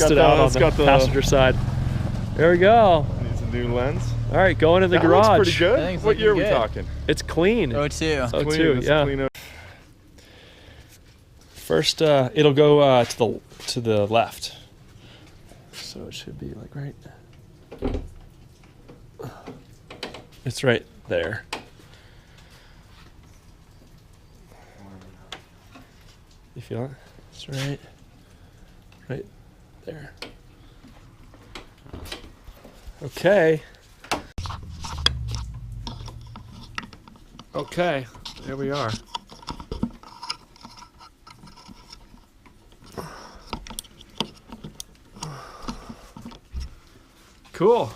busted out on the passenger side. There we go. Needs a new lens. All right, going in the garage. Looks pretty good. What year are we talking? It's clean. 02. 02, yeah. First, it'll go to the left. So it should be like right. It's right there. You feel it? It's right there. Okay. Okay, there we are. Cool.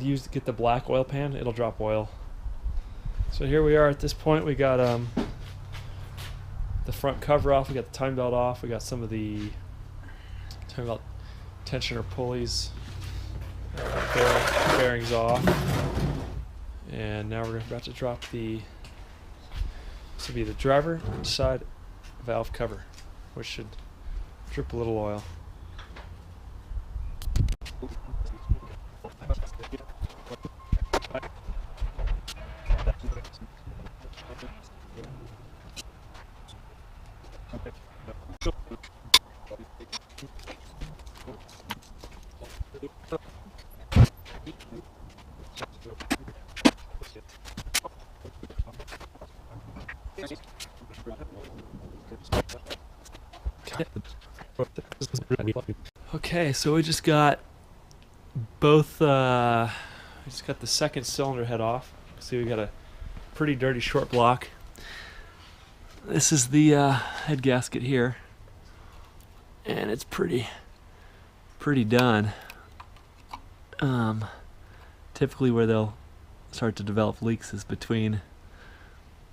Use to get the black oil pan, it'll drop oil. So here we are at this point. We got the front cover off, we got the time belt off, we got some of the time belt tensioner pulleys, bearings off, and now we're about to drop the This will be the driver side valve cover, which should drip a little oil. Okay, so we just got both, we just got the second cylinder head off. See, we got a pretty dirty short block. This is the head gasket here, and it's pretty done. Typically where they'll start to develop leaks is between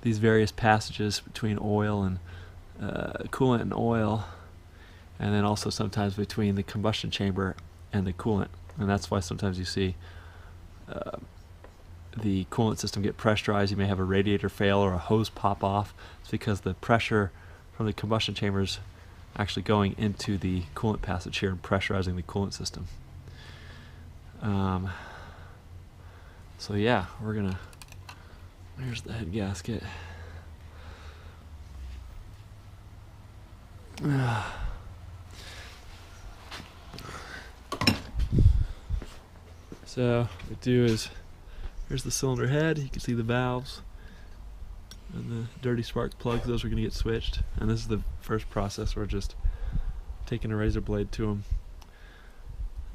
these various passages between oil and coolant and oil, and then also sometimes between the combustion chamber and the coolant. And that's why sometimes you see the coolant system get pressurized. You may have a radiator fail or a hose pop off. It's because the pressure from the combustion chamber is actually going into the coolant passage here and pressurizing the coolant system. So yeah, we're gonna, here's the head gasket. So what we do is, here's the cylinder head. You can see the valves and the dirty spark plugs. Those are going to get switched. And this is the first process. We're just taking a razor blade to them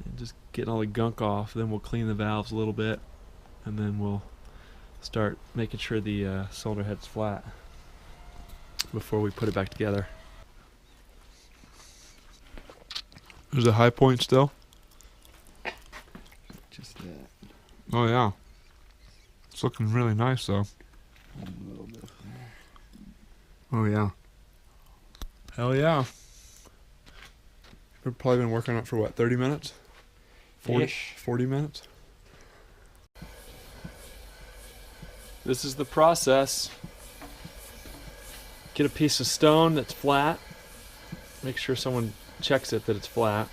and just getting all the gunk off. Then we'll clean the valves a little bit, and then we'll start making sure the cylinder head's flat before we put it back together. There's a high point still? Just that. Oh yeah. It's looking really nice though. A little bit. Oh yeah. Hell yeah. We've probably been working on it for what, 30 minutes? 40 minutes? This is the process. Get a piece of stone that's flat. Make sure someone checks it that it's flat.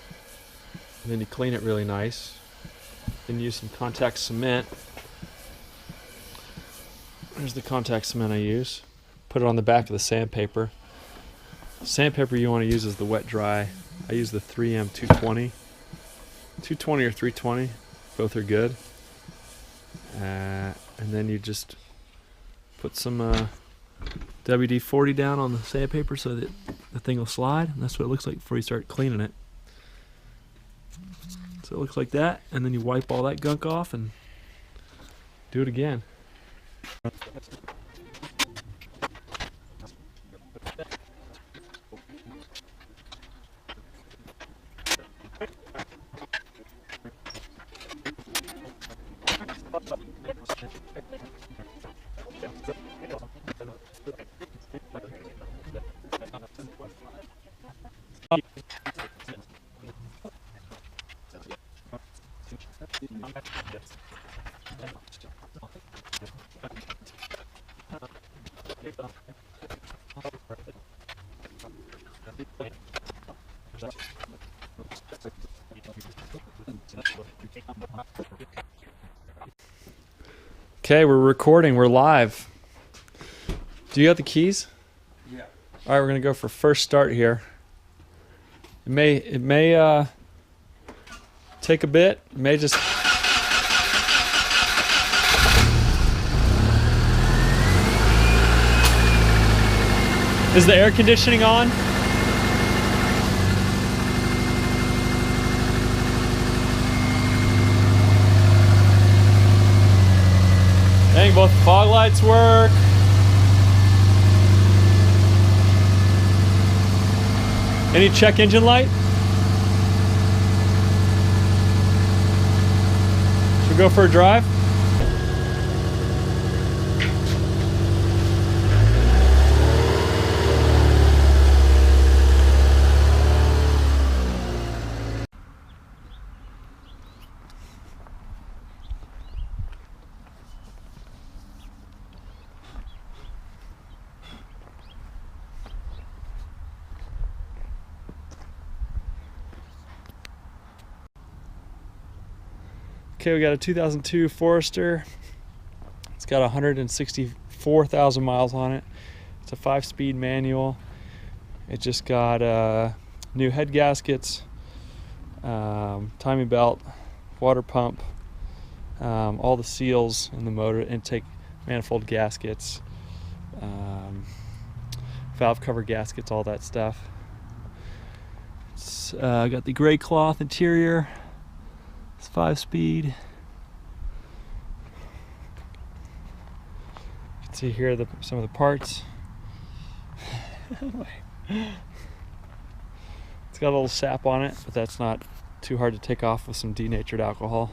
And then you clean it really nice. Then use some contact cement. Here's the contact cement I use. Put it on the back of the sandpaper. Sandpaper you want to use is the wet dry. I use the 3M 220. 220 or 320, both are good. And then you just put some WD-40 down on the sandpaper so that the thing will slide. And that's what it looks like before you start cleaning it. So it looks like that, and then you wipe all that gunk off and do it again. Okay, we're recording. We're live. Do you have the keys? Yeah. All right, we're gonna go for first start here. It may take a bit. It may just. Is the air conditioning on? Dang, both fog lights work. Any check engine light? Should we go for a drive? Okay, we got a 2002 Forester. It's got 164,000 miles on it. It's a 5-speed manual. It just got new head gaskets, timing belt, water pump, all the seals in the motor, intake manifold gaskets, valve cover gaskets, all that stuff. It's got the gray cloth interior. It's 5-speed. You can see here some of the parts. It's got a little sap on it, but that's not too hard to take off with some denatured alcohol.